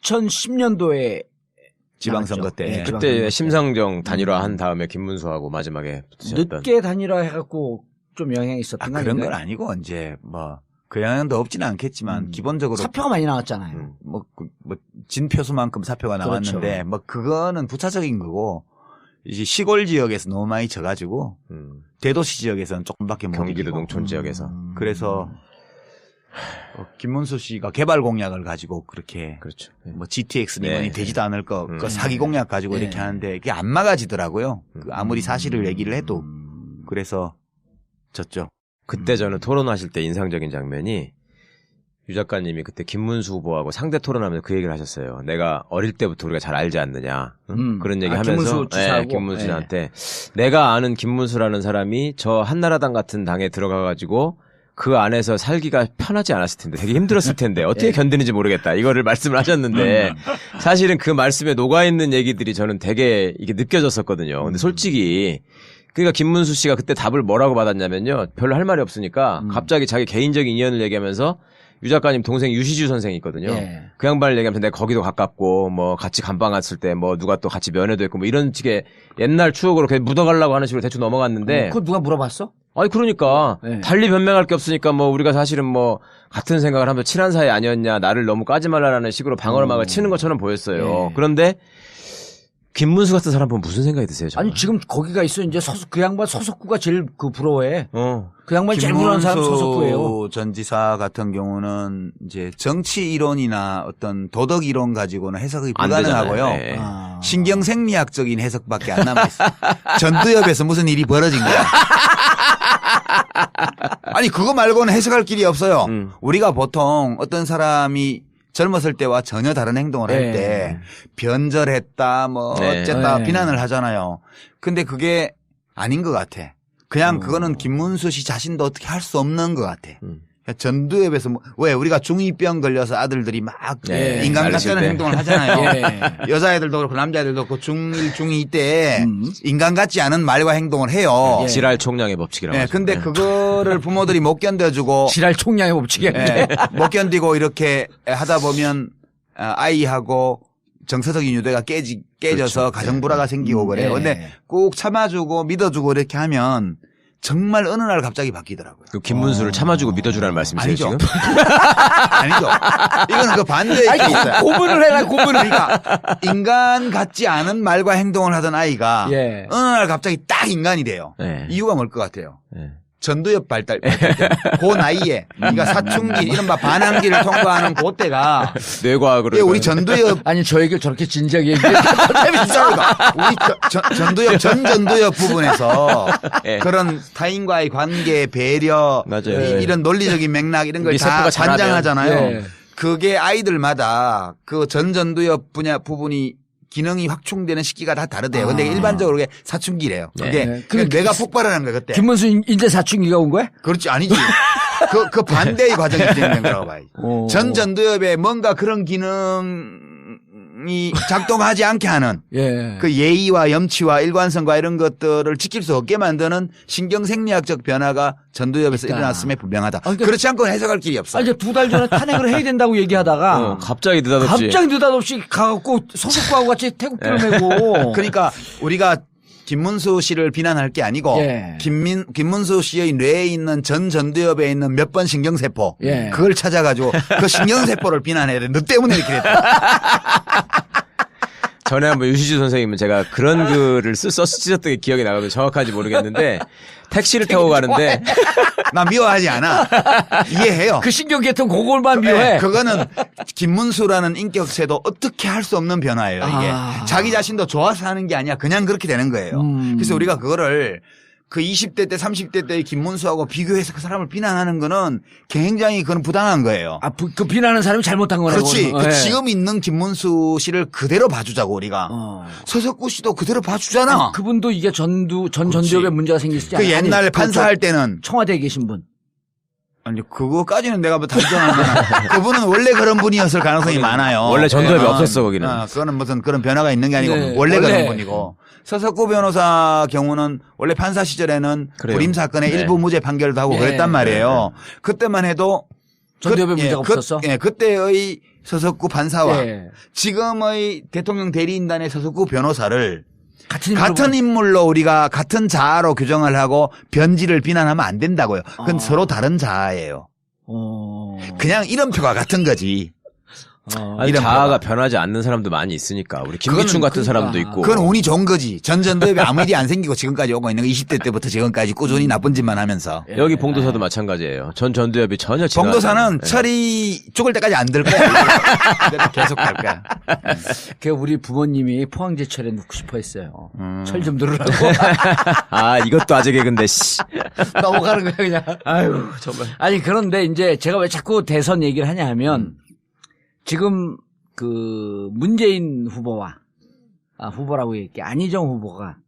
2010년도에 지방선거 때. 네, 그때 심상정 단일화한 다음에 김문수하고 마지막에 붙으셨던. 늦게 단일화해갖고 좀 영향이 있었던 거 그런 아닌가요? 건 아니고 이제 뭐 그 영향도 없지는 않겠지만 기본적으로 사표가 많이 나왔잖아요. 진표수만큼 사표가 나왔는데 그렇죠. 뭐 그거는 부차적인 거고 이제 시골 지역에서 너무 많이 져가지고 대도시 지역에서는 조금밖에 못 경기도 이기고. 농촌 지역에서. 그래서 김문수 씨가 개발 공약을 가지고 그렇게 그렇죠. 뭐 GTX 미만이 네. 되지도 않을 거 그 사기 공약 가지고 이렇게 하는데 그게 안 막아지더라고요. 그 아무리 사실을 얘기를 해도 그래서 졌죠. 그때 저는 토론하실 때 인상적인 장면이 유 작가님이 그때 김문수 후보하고 상대 토론하면서 그 얘기를 하셨어요. 내가 어릴 때부터 우리가 잘 알지 않느냐. 그런 얘기 하면서 김문수 지사하고? 김문수 씨한테 내가 아는 김문수라는 사람이 저 한나라당 같은 당에 들어가가지고 그 안에서 살기가 편하지 않았을 텐데 되게 힘들었을 텐데 어떻게 견디는지 모르겠다. 이거를 말씀을 하셨는데 사실은 그 말씀에 녹아있는 얘기들이 저는 되게 이게 느껴졌었거든요. 근데 솔직히 그러니까 김문수 씨가 그때 답을 뭐라고 받았냐면요. 별로 할 말이 없으니까 갑자기 자기 개인적인 인연을 얘기하면서 유 작가님 동생 유시주 선생이 있거든요. 예. 그 양반을 얘기하면서 내가 거기도 가깝고 뭐 같이 감방 갔을 때 뭐 누가 또 같이 면회도 했고 뭐 이런 식의 옛날 추억으로 그냥 묻어가려고 하는 식으로 대충 넘어갔는데 그거 누가 물어봤어? 아니 그러니까 네. 달리 변명할 게 없으니까 뭐 우리가 사실은 뭐 같은 생각을 하면서 친한 사이 아니었냐 나를 너무 까지 말라라는 식으로 방어막을 치는 것처럼 보였어요. 네. 그런데 김문수 같은 사람 보면 무슨 생각이 드세요? 저는? 아니 지금 거기가 있어 이제 그 양반 소속구가 제일 부러워해. 그 양반이 제일 부러워하는 사람 소속구예요. 김문수 전 지사 같은 경우는 이제 정치 이론이나 어떤 도덕 이론 가지고는 해석이 안 불가능하고요. 되잖아요. 네. 신경생리학적인 해석밖에 안 남아 있어요. 전두엽에서 무슨 일이 벌어진 거야. 아니 그거 말고는 해석할 길이 없어요. 우리가 보통 어떤 사람이 젊었을 때와 전혀 다른 행동을 할 때 변절했다 뭐 어쨌다 비난을 하잖아요. 근데 그게 아닌 것 같아. 그냥 그거는 김문수 씨 자신도 어떻게 할 수 없는 것 같아. 전두엽에서 뭐 왜 우리가 중2병 걸려서 아들들이 막 인간 같지 않은 행동을 하잖아요. 여자애들도 그렇고 남자애들도 그렇고 중1, 중2 때 인간 같지 않은 말과 행동을 해요. 지랄 총량의 법칙이라고 하죠. 근데 그거를 부모들이 못 견뎌주고 지랄 총량의 법칙이야. 못 견디고 이렇게 하다 보면 아이하고 정서적인 유대가 깨져서 가정불화가 생기고 그래요. 근데 꼭 참아주고 믿어주고 이렇게 하면 정말 어느 날 갑자기 바뀌더라고요. 그 김문수를 참아주고 믿어주라는 말씀이세요 아니죠. 지금? 아니죠. 이거는 그 반대의 게 있어요. 고문을 해라 고문을. 그러니까 인간 같지 않은 말과 행동을 하던 아이가 예. 어느 날 갑자기 딱 인간이 돼요. 네. 이유가 뭘 것 같아요? 네. 전두엽 발달 때. 그 나이에 네가 사춘기 이른바 반항기를 통과하는 그때가 뇌과학으로 우리 전두엽 아니 저 얘기를 저렇게 진지하게 얘기해. 재밌습니다. 우리 전두엽 전두엽 부분에서 예. 그런 타인과의 관계 배려 맞아요. 이런 논리적인 맥락 이런 걸 우리 다 세포가 자라면. 관장하잖아요. 예. 그게 아이들마다 그 전두엽 분야 부분이 기능이 확충되는 시기가 다 다르대요. 근데 일반적으로 그게 사춘기래요. 그게 네. 그게 뇌가 폭발하는 거예요, 그때. 김문수 이제 사춘기가 온 거야? 그렇지, 아니지. 그 반대의 과정이 진행된 거라고 봐야지. 전두엽에 뭔가 그런 기능이 작동하지 않게 하는 예. 그 예의와 염치와 일관성과 이런 것들을 지킬 수 없게 만드는 신경생리학적 변화가 전두엽에서 일어났음에 분명하다. 그러니까 그렇지 않고는 해석할 길이 없어. 아니, 이제 2달 전에 탄핵을 해야 된다고 얘기하다가 갑자기 느닷없이 느닷없이 가갖고 소속구하고 같이 태국기를 메고. 그러니까 우리가 김문수 씨를 비난할 게 아니고 예. 김문수 씨의 뇌에 있는 전두엽에 있는 몇 번 신경세포 예. 그걸 찾아가지고 그 신경세포를 비난해야 돼. 너 때문에 이렇게 됐다. 전에 한번 유시주 선생님은 제가 그런 글을 쓰셨던 게 기억이 나거든요. 정확한지 모르겠는데 택시를 타고 가는데 나 미워하지 않아. 이해해요. 그 신경계통 그걸만 미워해. 네, 그거는 김문수라는 인격체도 어떻게 할 수 없는 변화예요. 이게 자기 자신도 좋아서 하는 게 아니야. 그냥 그렇게 되는 거예요. 그래서 우리가 그거를 그 20대 때 30대 때의 김문수하고 비교해서 그 사람을 비난하는 거는 굉장히 그건 부당한 거예요. 그 비난하는 사람이 잘못한 거네. 그렇지. 그거는. 그 지금 있는 김문수 씨를 그대로 봐주자고 우리가. 서석구 씨도 그대로 봐주잖아. 아니, 그분도 이게 전두엽에 문제가 생겼지 그 옛날에 판사할 때는 청와대에 계신 분. 아니 그거까지는 내가 뭐 단정하면 그분은 원래 그런 분이었을 가능성이 많아요. 원래 전두엽이 없었어 거기는. 그거는 무슨 그런 변화가 있는 게 아니고 네, 원래 그런 분이고. 서석구 변호사 경우는 원래 판사 시절에는 그래요. 불임 사건의 네. 일부 무죄 판결도 하고 그랬단 말이에요. 그때만 해도 전두엽에 문제가 없었어? 그때의 서석구 판사와 지금의 대통령 대리인단의 서석구 변호사를 같은 인물로 우리가 같은 자아로 규정을 하고 변질을 비난하면 안 된다고요. 그건 서로 다른 자아예요. 그냥 이름표가 같은 거지. 아니, 자아가 변하지 않는 사람도 많이 있으니까. 우리 김기춘 같은 사람도 있고. 그건 운이 좋은 거지. 전전도협에 아무 일이 안 생기고 지금까지 오고 있는 거 20대 때부터 지금까지 꾸준히 나쁜 짓만 하면서. 여기 봉도사도 마찬가지예요. 전 전두엽이 전혀 봉도사는 철이 죽을 때까지 안 들 거야. 계속 갈 거야. 그 우리 부모님이 포항제철에 넣고 싶어 했어요. 철 좀 들으라고. 아, 이것도 아재 개근데, 씨. 넘어가는 거야, 그냥. 아유, 정말. 아니, 그런데 이제 제가 왜 자꾸 대선 얘기를 하냐 하면 지금 그 문재인 후보와 후보라고 얘기해 안희정 후보가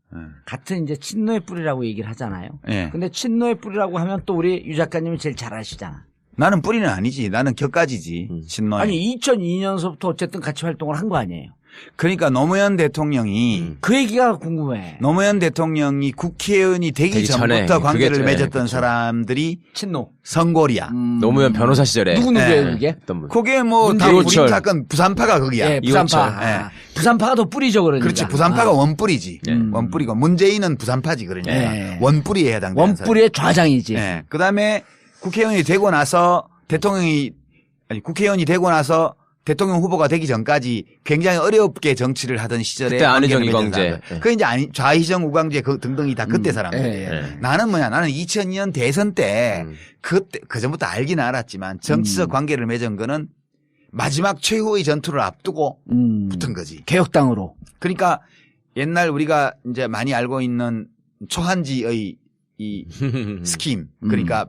같은 이제 친노의 뿌리라고 얘기를 하잖아요. 근데 친노의 뿌리라고 하면 또 우리 유 작가님이 제일 잘 아시잖아. 나는 뿌리는 아니지. 나는 격가지지. 친노의. 아니 2002년서부터 어쨌든 같이 활동을 한 거 아니에요. 그러니까 노무현 대통령이 그 얘기가 궁금해. 노무현 대통령이 국회의원이 되기 전부터 관계를 맺었던 사람들이 친노 선골이야. 노무현 변호사 시절에 누구예요 그게? 그게 뭐 다 우리 사건 부산파가 거기야. 부산파. 부산파가 더 뿌리죠 그러니까. 그렇지. 부산파가 원뿌리지. 원뿌리고 문재인은 부산파지 그러니까. 원뿌리에 해당되는 원뿌리의 좌장이지. 그다음에 국회의원이 되고 나서 국회의원이 되고 나서 대통령 후보가 되기 전까지 굉장히 어렵게 정치를 하던 시절에 그때 안희정 이광재 그 이제 좌희정 우광재 등등이 다 그때 사람들. 나는 나는 2002년 대선 때 그때 그 전부터 알기는 알았지만 정치적 관계를 맺은 거는 마지막 최후의 전투를 앞두고 붙은 거지. 개혁당으로. 그러니까 옛날 우리가 이제 많이 알고 있는 초한지의 이 스킴 그러니까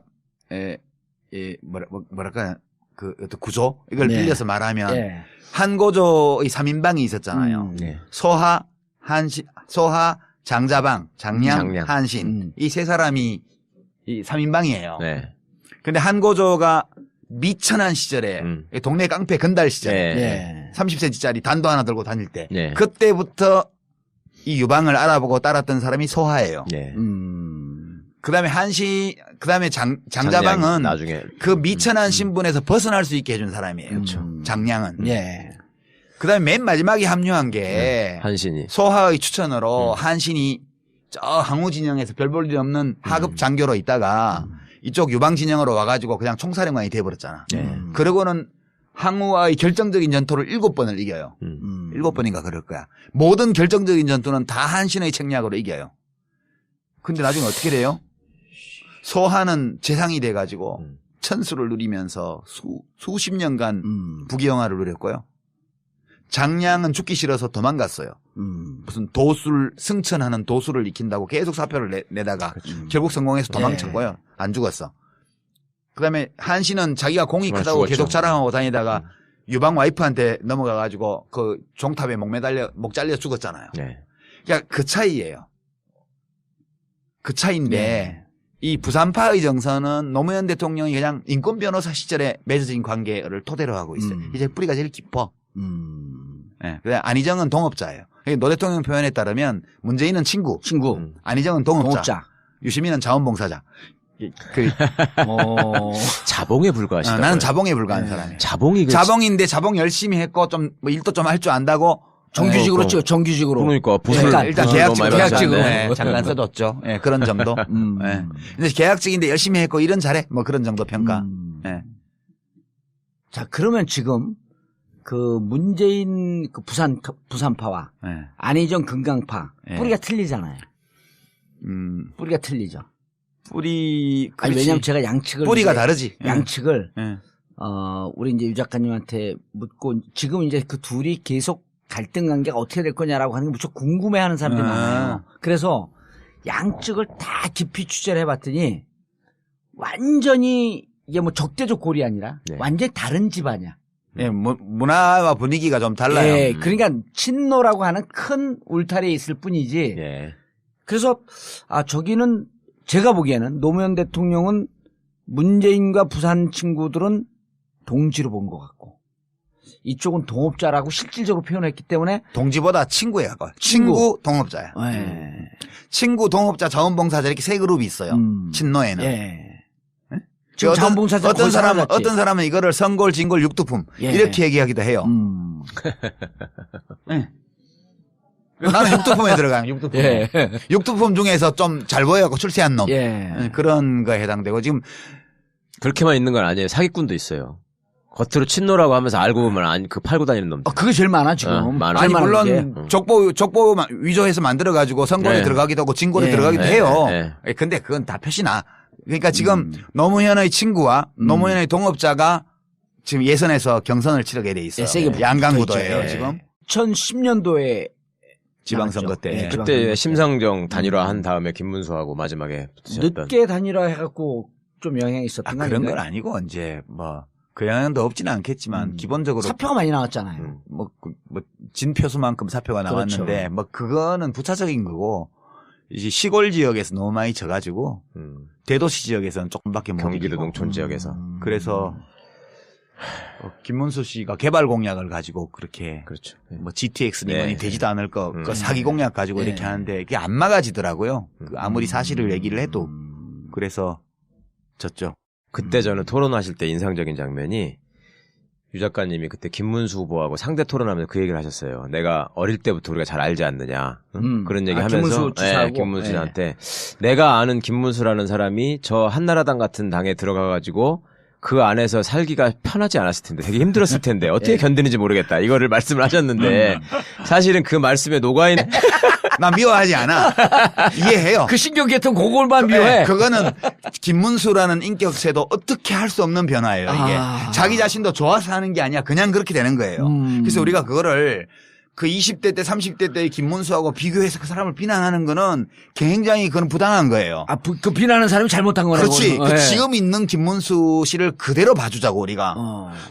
뭐랄까 그 어떤 구조 이걸 빌려서 말하면 한고조의 3인방이 있었잖아요. 소하, 장자방, 장량, 한신 이 세 사람이 이 3인방이에요. 근데 한고조가 미천한 시절에 동네 깡패 건달 시절에 30cm짜리 단도 하나 들고 다닐 때 그때부터 이 유방을 알아보고 따랐던 사람이 소하예요. 그다음에 그다음에 장자방은 나중에 그 미천한 신분에서 벗어날 수 있게 해준 사람이에요. 장량은. 그다음에 맨 마지막에 합류한 게 한신이 소하의 추천으로 한신이 저 항우 진영에서 별 볼 일 없는 하급 장교로 있다가 이쪽 유방 진영으로 와가지고 그냥 총사령관이 돼버렸잖아. 그러고는 항우와의 결정적인 전투를 7번을 이겨요. 7번인가 그럴 거야. 모든 결정적인 전투는 다 한신의 책략으로 이겨요. 근데 나중에 어떻게 돼요? 소하는 재상이 돼가지고 천수를 누리면서 수십 년간 부귀영화를 누렸고요. 장량은 죽기 싫어서 도망갔어요. 무슨 승천하는 도술을 익힌다고 계속 사표를 내다가 결국 성공해서 도망쳤고요. 안 죽었어. 그다음에 한신은 자기가 공이 크다고 계속 자랑하고 다니다가 유방 와이프한테 넘어가가지고 그 종탑에 목 잘려 죽었잖아요. 그러니까 그 차이예요. 그 차이인데 이 부산파의 정서는 노무현 대통령이 그냥 인권 변호사 시절에 맺어진 관계를 토대로 하고 있어요. 이제 뿌리가 제일 깊어. 그다음 안희정은 동업자예요. 노 대통령 표현에 따르면 문재인은 친구. 안희정은 동업자. 유시민은 자원봉사자. 자봉에 불과하시다. 나는 자봉에 불과한 사람이에요. 자봉인데 자봉 열심히 했고 좀 뭐 일도 좀 할 줄 안다고 정규직으로 찍어, 정규직으로. 그러니까 부서를 일단 계약직으로 잠깐 써뒀죠. 그런 정도. 근데 계약직인데 열심히 했고 일은 잘해. 뭐 그런 정도 평가. 자, 그러면 지금 그 문재인 그 부산파와 안희정 금강파 뿌리가 틀리잖아요. 뿌리가 틀리죠. 아니, 왜냐면 제가 양측을 뿌리가 다르지. 양측을 우리 이제 유 작가님한테 묻고 지금 이제 그 둘이 계속 갈등 관계가 어떻게 될 거냐라고 하는 게 무척 궁금해하는 사람들이 많아요. 그래서 양측을 다 깊이 취재를 해봤더니 완전히 이게 뭐 적대적 골이 아니라 완전히 다른 집안이야. 문화와 분위기가 좀 달라요. 그러니까 친노라고 하는 큰 울타리에 있을 뿐이지. 그래서 저기는 제가 보기에는 노무현 대통령은 문재인과 부산 친구들은 동지로 본 것 같고 이쪽은 동업자라고 실질적으로 표현했기 때문에 동지보다 친구예요. 친구 동업자야. 친구 동업자 자원봉사자 이렇게 세 그룹이 있어요. 친노에는. 지금 자원봉사자 어떤 사람은 이거를 선골, 진골, 육두품 이렇게 얘기하기도 해요. 네. 나는 육두품에 들어가요. 육두품. 육두품 중에서 좀 잘 보여갖고 출세한 놈. 그런 거에 해당되고 지금 그렇게만 있는 건 아니에요. 사기꾼도 있어요. 겉으로 친노라고 하면서 알고 보면 그 팔고 다니는 놈들. 그게 제일 많아 지금. 많아. 아니 물론 족보 위조해서 만들어 가지고 선골에 들어가기도 하고 진골에 들어가기도 해요. 근데 그건 다 표시나. 그러니까 지금 노무현의 친구와 노무현의 동업자가 지금 예선에서 경선을 치르게 돼 있어요. 양강구도예요 지금. 2010년도에 지방선거 때. 그때 심상정 단일화한 다음에 김문수하고 마지막에 붙으셨던. 늦게 단일화 해갖고 좀 영향이 있었던 거 그런 건 아니고 이제 뭐 그 영향도 없지는 않겠지만 기본적으로 사표가 많이 나왔잖아요. 뭐 진표수만큼 사표가 나왔는데 그렇죠. 뭐 그거는 부차적인 거고 이제 시골 지역에서 너무 많이 져가지고 대도시 지역에서는 조금밖에 못 경기도 이기고. 농촌 지역에서. 그래서 김문수 씨가 개발 공약을 가지고 그렇게 그렇죠. 뭐 GTX-는 되지도 않을 그 사기 공약 가지고 이렇게 하는데 그게 안 막아지더라고요. 아무리 사실을 얘기를 해도. 그래서 졌죠. 그때 저는 토론하실 때 인상적인 장면이 유 작가님이 그때 김문수 후보하고 상대 토론하면서 그 얘기를 하셨어요. 내가 어릴 때부터 우리가 잘 알지 않느냐. 그런 얘기 하면서 김문수 지사하고? 김문수 씨한테 내가 아는 김문수라는 사람이 저 한나라당 같은 당에 들어가가지고 그 안에서 살기가 편하지 않았을 텐데 되게 힘들었을 텐데 어떻게 견디는지 모르겠다. 이거를 말씀을 하셨는데 사실은 그 말씀에 녹아있는 나 미워하지 않아. 이해해요. 그 신경계통 그걸만 미워해. 그거는 김문수라는 인격체도 어떻게 할 수 없는 변화예요. 이게 자기 자신도 좋아서 하는 게 아니야. 그냥 그렇게 되는 거예요. 그래서 우리가 그거를 그 20대 때 30대 때의 김문수하고 비교해서 그 사람을 비난하는 거는 굉장히 그건 부당한 거예요. 그 비난하는 사람이 잘못한 거라고. 그렇지. 지금 있는 김문수 씨를 그대로 봐주자고 우리가.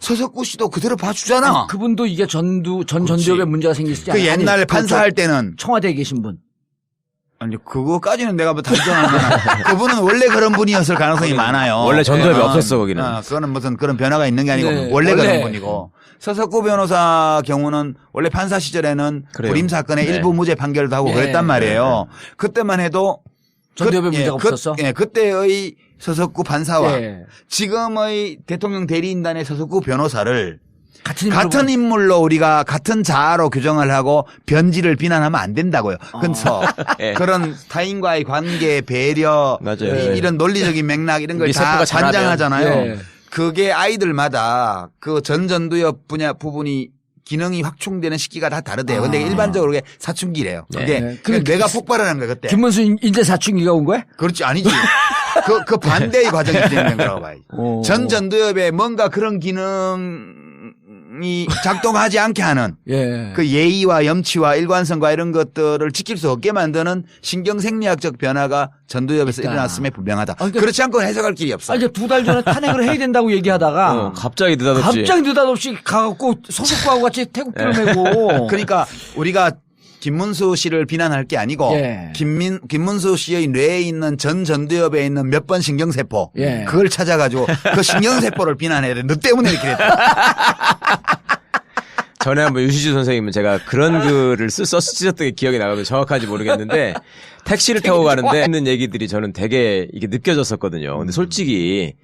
서석구 씨도 그대로 봐주잖아. 아니, 그분도 이게 전 전두엽에 문제가 생기시지 그 않아요? 옛날 판사할 때는 청와대에 계신 분. 아니 그거까지는 내가 뭐 단정하면 그분은 원래 그런 분이었을 가능성이 많아요. 원래 전두엽이 없었어 거기는. 그거는 무슨 그런 변화가 있는 게 아니고 원래 그런 분이고. 서석구 변호사 경우는 원래 판사 시절에는 불임 사건의 일부 무죄 판결도 하고 그랬단 말이에요. 그때만 해도 전두엽에 문제가 없었어? 그때의 서석구 판사와 지금의 대통령 대리인단의 서석구 변호사를 같은 인물로 우리가 같은 자아로 규정을 하고 변질을 비난하면 안 된다고요. 그래서 그런 타인과의 관계, 배려, 이런 논리적인 맥락 이런 걸 다 관장하잖아요. 그게 아이들마다 그 전두엽 분야 부분이 기능이 확충되는 시기가 다 다르대요. 근데 일반적으로 그게 사춘기래요. 그게 뇌가 폭발하는 거예요, 그때. 김문수 인제 사춘기가 온 거야? 그렇지, 아니지. 그 반대의 과정이 진행된 거라고 봐야지. 전두엽에 뭔가 그런 기능이 작동하지 않게 하는 그 예의와 염치와 일관성과 이런 것들을 지킬 수 없게 만드는 신경생리학적 변화가 전두엽에서 일어났음에 분명하다. 그렇지 않고는 해석할 길이 없어. 이제 2달 전에 탄핵을 해야 된다고 얘기하다가 갑자기 느닷없이 가갖고 서석구하고 같이 태국기를 메고. 그러니까 우리가 김문수 씨를 비난할 게 아니고 김문수 씨의 뇌에 있는 전두엽에 있는 몇 번 신경세포 그걸 찾아가지고 그 신경세포를 비난해야 돼. 너 때문에 이렇게 됐다. 전에 한번 유시주 선생님은 제가 그런 글을 쓰셨던 게 기억이 나거든요. 정확한지 모르겠는데 택시를 타고 가는데 있는 얘기들이 저는 되게 이게 느껴졌었거든요. 근데 솔직히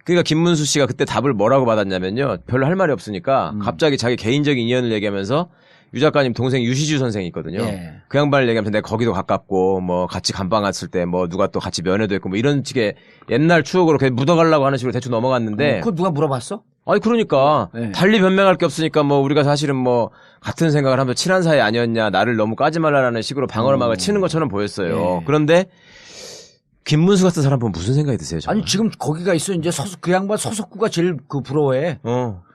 그러니까 김문수 씨가 그때 답을 뭐라고 받았냐면요. 별로 할 말이 없으니까 갑자기 자기 개인적인 인연을 얘기하면서 유 작가님 동생 유시주 선생이 있거든요. 그 양반을 얘기하면서 내가 거기도 가깝고 뭐 같이 감방 갔을 때 뭐 누가 또 같이 면회도 했고 뭐 이런 식의 옛날 추억으로 그냥 묻어가려고 하는 식으로 대충 넘어갔는데 그거 누가 물어봤어? 아니 그러니까 달리 변명할 게 없으니까 뭐 우리가 사실은 뭐 같은 생각을 하면서 친한 사이 아니었냐 나를 너무 까지 말라라는 식으로 방어막을 치는 것처럼 보였어요. 그런데 김문수 같은 사람 보면 무슨 생각이 드세요? 저는? 아니 지금 거기가 있어 이제 그 양반 서석구가 제일 부러워해.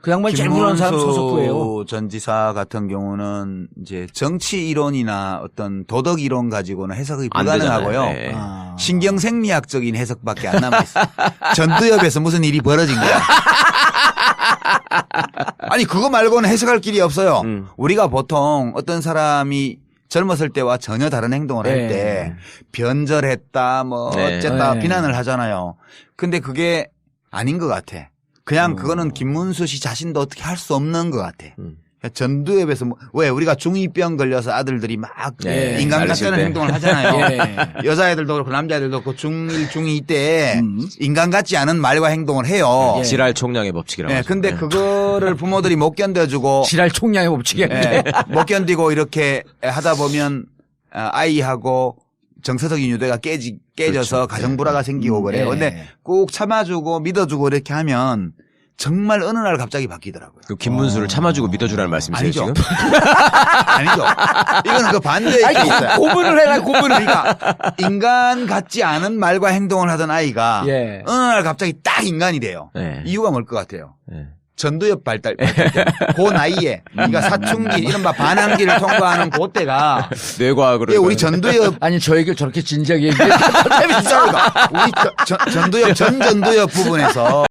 그 양반이 제일 부러워하는 사람 서석구예요. 전 지사 같은 경우는 이제 정치 이론이나 어떤 도덕 이론 가지고는 해석이 불가능하고요. 신경생리학적인 해석밖에 안 남아 있어요. 전두엽에서 무슨 일이 벌어진 거야. 아니 그거 말고는 해석할 길이 없어요. 우리가 보통 어떤 사람이 젊었을 때와 전혀 다른 행동을 할 때 변절했다 뭐 어쨌다 비난을 하잖아요. 근데 그게 아닌 것 같아. 그냥 그거는 김문수 씨 자신도 어떻게 할 수 없는 것 같아. 전두엽에서 왜 우리가 중2병 걸려서 아들들이 막 예, 인간 알았을 같다는 때. 행동을 하잖아요. 예. 여자애들도 그렇고 남자애들도 그렇고 중1, 중2 때 인간 같지 않은 말과 행동을 해요. 예. 지랄 총량의 법칙이라고. 예, 하죠. 근데 예. 부모들이 못 견뎌주고 지랄 총량의 법칙이었는데. 예, 못 견디고 이렇게 하다 보면 아이하고 정서적인 유대가 깨져서 그렇죠. 가정 불화가 생기고 그래요. 예. 근데 꼭 참아주고 믿어주고 이렇게 하면 정말 어느 날 갑자기 바뀌더라고요. 그 김문수를 참아주고 믿어주라는 말씀이세요 아니죠. 지금? 아니죠. 이거는 그 반대의 아니, 케이스예요. 고문을 해라, 고문을. 그러니까 인간 같지 않은 말과 행동을 하던 아이가 예. 어느 날 갑자기 딱 인간이 돼요. 예. 이유가 뭘 것 같아요? 예. 전두엽 발달 때. 그 나이에 그러니까 사춘기 이른바 반항기를 통과하는 그때가 뇌과학으로. 예, 우리 전두엽 아니, 저 얘기를 저렇게 진지하게 얘기해. 우리 전두엽 전 전두엽 부분에서